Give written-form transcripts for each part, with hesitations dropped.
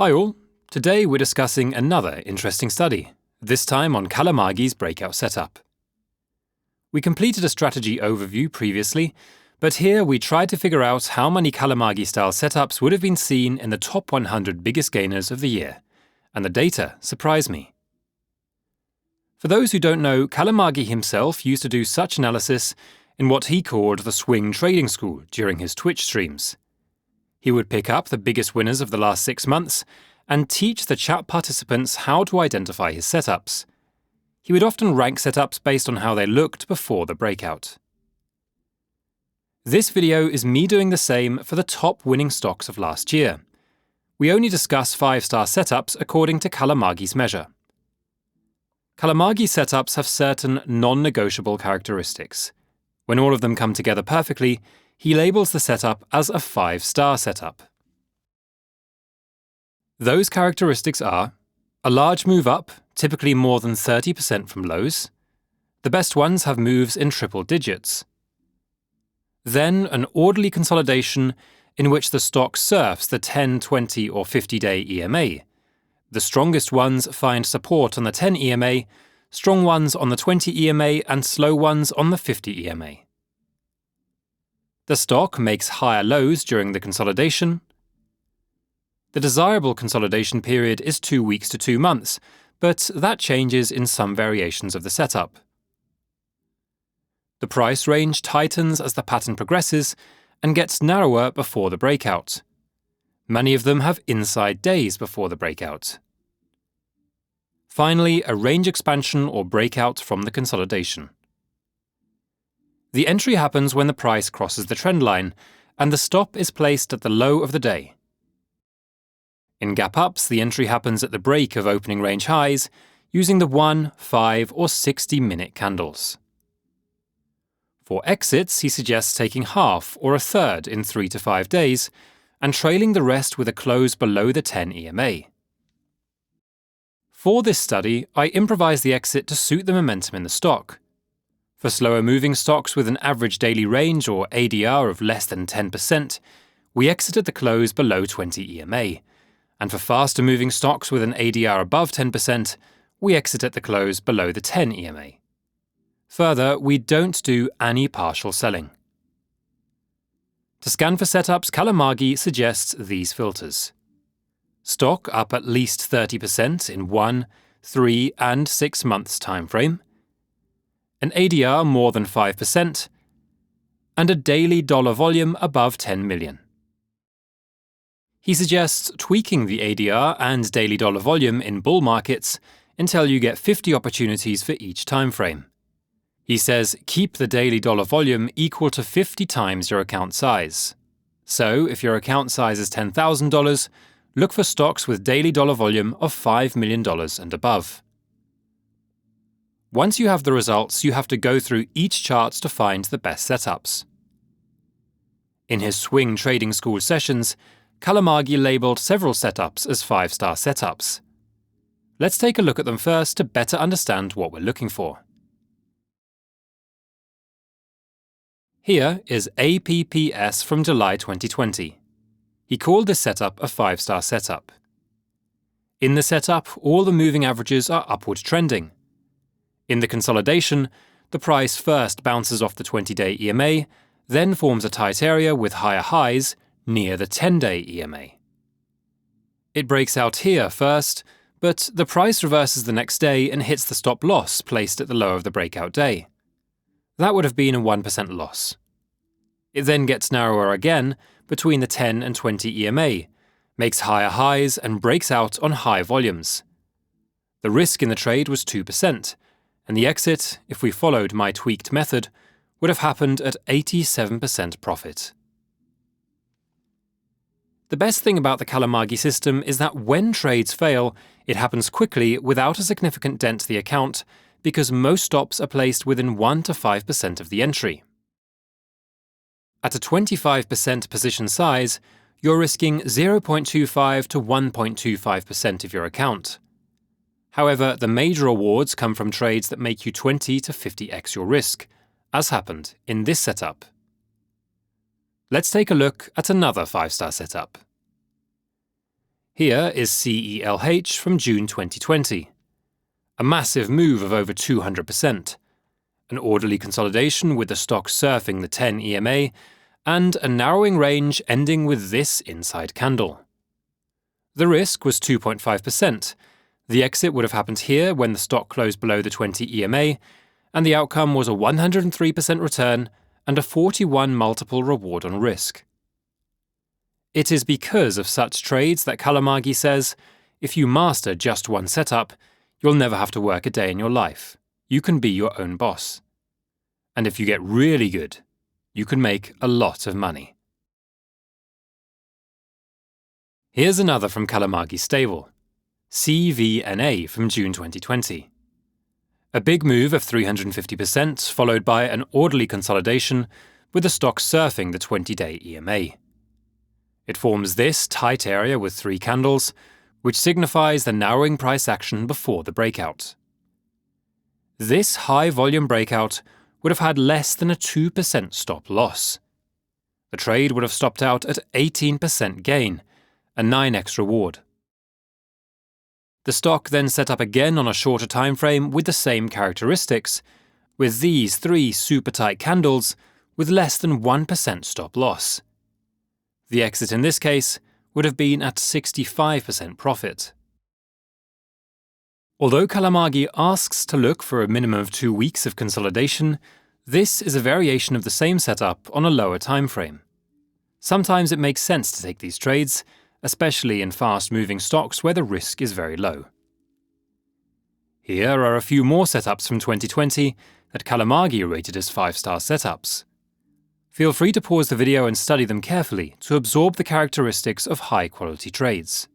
Hi all, today we're discussing another interesting study, this time on Qullamaggie's breakout setup. We completed a strategy overview previously, but here we tried to figure out how many Qullamaggie-style setups would have been seen in the top 100 biggest gainers of the year, and the data surprised me. For those who don't know, Qullamaggie himself used to do such analysis in what he called the swing trading school during his Twitch streams. He would pick up the biggest winners of the last 6 months and teach the chat participants how to identify his setups. He would often rank setups based on how they looked before the breakout. This video is me doing the same for the top winning stocks of last year. We only discuss 5-star setups according to Qullamaggie's measure. Qullamaggie setups have certain non-negotiable characteristics. When all of them come together perfectly, he labels the setup as a 5-star setup. Those characteristics are a large move up, typically more than 30% from lows. The best ones have moves in triple digits. Then an orderly consolidation in which the stock surfs the 10, 20 or 50-day EMA. The strongest ones find support on the 10 EMA, strong ones on the 20 EMA and slow ones on the 50 EMA. The stock makes higher lows during the consolidation. The desirable consolidation period is 2 weeks to 2 months, but that changes in some variations of the setup. The price range tightens as the pattern progresses and gets narrower before the breakout. Many of them have inside days before the breakout. Finally, a range expansion or breakout from the consolidation. The entry happens when the price crosses the trend line, and the stop is placed at the low of the day. In gap ups, the entry happens at the break of opening range highs, using the 1, 5 or 60-minute candles. For exits, he suggests taking half or a third in 3 to 5 days, and trailing the rest with a close below the 10 EMA. For this study, I improvised the exit to suit the momentum in the stock. For slower moving stocks with an average daily range or ADR of less than 10%, we exited the close below 20 EMA, and for faster moving stocks with an ADR above 10%, we exit at the close below the 10 EMA. Further, we don't do any partial selling. To scan for setups, Qullamaggie suggests these filters. Stock up at least 30% in 1, 3 and 6 months time frame, an ADR more than 5%, and a daily dollar volume above 10 million. He suggests tweaking the ADR and daily dollar volume in bull markets until you get 50 opportunities for each time frame. He says keep the daily dollar volume equal to 50 times your account size. So if your account size is $10,000, look for stocks with daily dollar volume of $5 million and above. Once you have the results, you have to go through each chart to find the best setups. In his swing trading school sessions, Qullamaggie labelled several setups as 5-star setups. Let's take a look at them first to better understand what we're looking for. Here is APPS from July 2020. He called this setup a 5-star setup. In the setup, all the moving averages are upward trending. In the consolidation, the price first bounces off the 20-day EMA, then forms a tight area with higher highs near the 10-day EMA. It breaks out here first, but the price reverses the next day and hits the stop loss placed at the low of the breakout day. That would have been a 1% loss. It then gets narrower again between the 10 and 20 EMA, makes higher highs and breaks out on high volumes. The risk in the trade was 2%, and the exit, if we followed my tweaked method, would have happened at 87% profit. The best thing about the Qullamaggie system is that when trades fail, it happens quickly without a significant dent to the account because most stops are placed within 1 to 5% of the entry. At a 25% position size, you're risking 0.25 to 1.25% of your account. However, the major rewards come from trades that make you 20 to 50x your risk, as happened in this setup. Let's take a look at another 5-star setup. Here is CELH from June 2020. A massive move of over 200%, an orderly consolidation with the stock surfing the 10 EMA, and a narrowing range ending with this inside candle. The risk was 2.5%. The exit would have happened here when the stock closed below the 20 EMA, and the outcome was a 103% return and a 41 multiple reward on risk. It is because of such trades that Qullamaggie says, if you master just one setup, you'll never have to work a day in your life. You can be your own boss. And if you get really good, you can make a lot of money. Here's another from Qullamaggie-style, CVNA from June 2020. A big move of 350% followed by an orderly consolidation with the stock surfing the 20-day EMA. It forms this tight area with 3 candles, which signifies the narrowing price action before the breakout. This high-volume breakout would have had less than a 2% stop loss. The trade would have stopped out at 18% gain, a 9x reward. The stock then set up again on a shorter time frame with the same characteristics, with these 3 super tight candles with less than 1% stop loss. The exit in this case would have been at 65% profit. Although Qullamaggie asks to look for a minimum of 2 weeks of consolidation, this is a variation of the same setup on a lower time frame. Sometimes it makes sense to take these trades, especially in fast-moving stocks where the risk is very low. Here are a few more setups from 2020 that Qullamaggie rated as 5-star setups. Feel free to pause the video and study them carefully to absorb the characteristics of high-quality trades.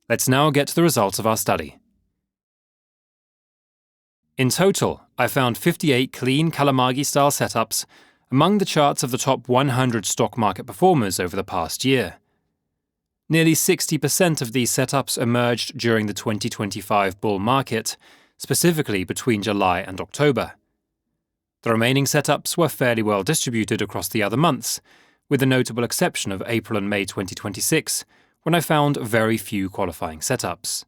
Let's now get to the results of our study. In total, I found 58 clean Qullamaggie-style setups among the charts of the top 100 stock market performers over the past year. Nearly 60% of these setups emerged during the 2025 bull market, specifically between July and October. The remaining setups were fairly well distributed across the other months, with the notable exception of April and May 2026, when I found very few qualifying setups.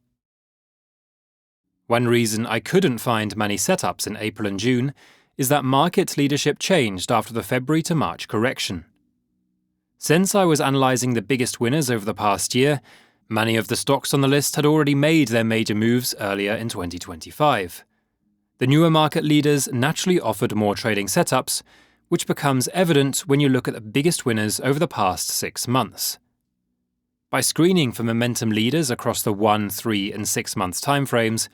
One reason I couldn't find many setups in April and June is that market leadership changed after the February to March correction. Since I was analysing the biggest winners over the past year, many of the stocks on the list had already made their major moves earlier in 2025. The newer market leaders naturally offered more trading setups, which becomes evident when you look at the biggest winners over the past 6 months. By screening for momentum leaders across the 1, 3, and 6 month timeframes,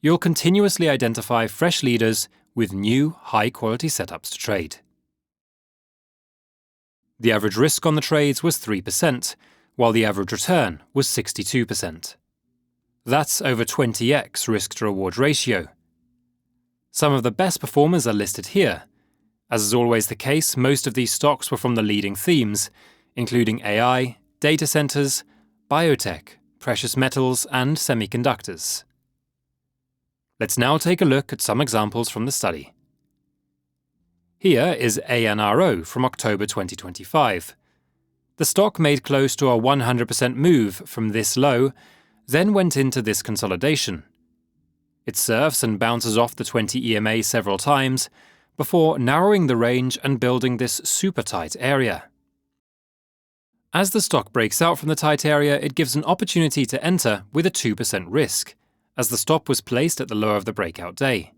you'll continuously identify fresh leaders with new, high-quality setups to trade. The average risk on the trades was 3%, while the average return was 62%. That's over 20x risk-to-reward ratio. Some of the best performers are listed here. As is always the case, most of these stocks were from the leading themes, including AI, data centers, biotech, precious metals, and semiconductors. Let's now take a look at some examples from the study. Here is ANRO from October 2025. The stock made close to a 100% move from this low, then went into this consolidation. It surfs and bounces off the 20 EMA several times, before narrowing the range and building this super tight area. As the stock breaks out from the tight area, it gives an opportunity to enter with a 2% risk, as the stop was placed at the low of the breakout day.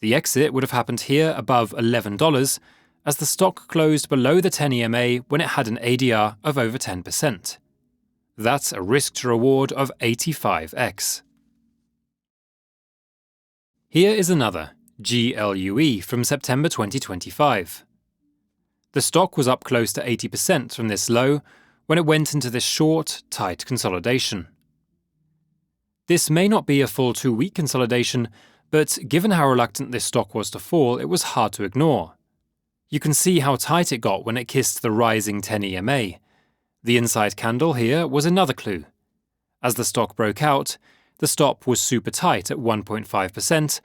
The exit would have happened here above $11, as the stock closed below the 10 EMA when it had an ADR of over 10%. That's a risk to reward of 85x. Here is another, GLUE from September 2025. The stock was up close to 80% from this low when it went into this short, tight consolidation. This may not be a full 2-week consolidation, but given how reluctant this stock was to fall, it was hard to ignore. You can see how tight it got when it kissed the rising 10 EMA. The inside candle here was another clue. As the stock broke out, the stop was super tight at 1.5%,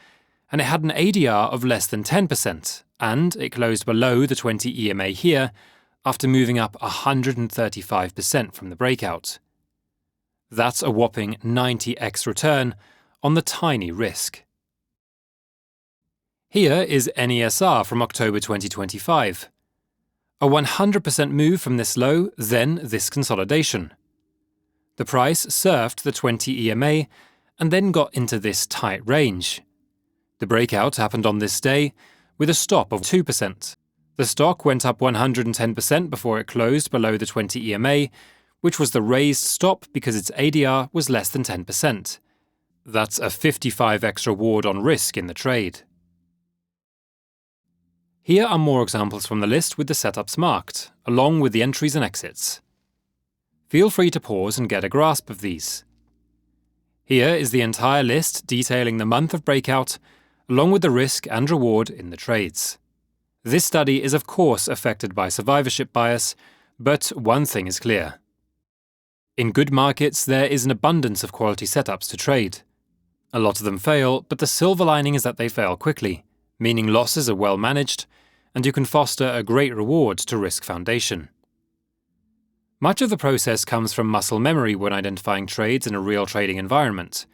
and it had an ADR of less than 10%, and it closed below the 20 EMA here after moving up 135% from the breakout. That's a whopping 90x return on the tiny risk. Here is NESR from October 2025. A 100% move from this low, then this consolidation. The price surfed the 20 EMA and then got into this tight range. The breakout happened on this day with a stop of 2%. The stock went up 110% before it closed below the 20 EMA, which was the raised stop because its ADR was less than 10%. That's a 55x reward on risk in the trade. Here are more examples from the list with the setups marked, along with the entries and exits. Feel free to pause and get a grasp of these. Here is the entire list detailing the month of breakout, along with the risk and reward in the trades. This study is of course affected by survivorship bias, but one thing is clear. In good markets, there is an abundance of quality setups to trade. A lot of them fail, but the silver lining is that they fail quickly, meaning losses are well managed, and you can foster a great reward to risk foundation. Much of the process comes from muscle memory when identifying trades in a real trading environment.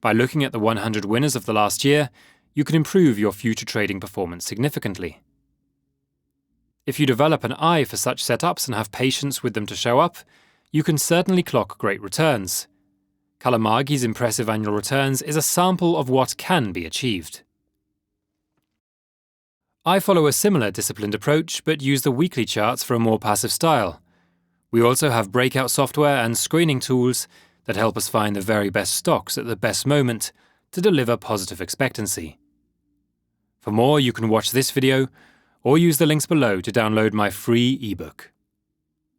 By looking at the 100 winners of the last year, you can improve your future trading performance significantly. If you develop an eye for such setups and have patience with them to show up, you can certainly clock great returns. Qullamaggie's impressive annual returns is a sample of what can be achieved. I follow a similar disciplined approach but use the weekly charts for a more passive style. We also have breakout software and screening tools that help us find the very best stocks at the best moment to deliver positive expectancy. For more, you can watch this video or use the links below to download my free ebook.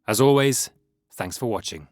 As always, thanks for watching.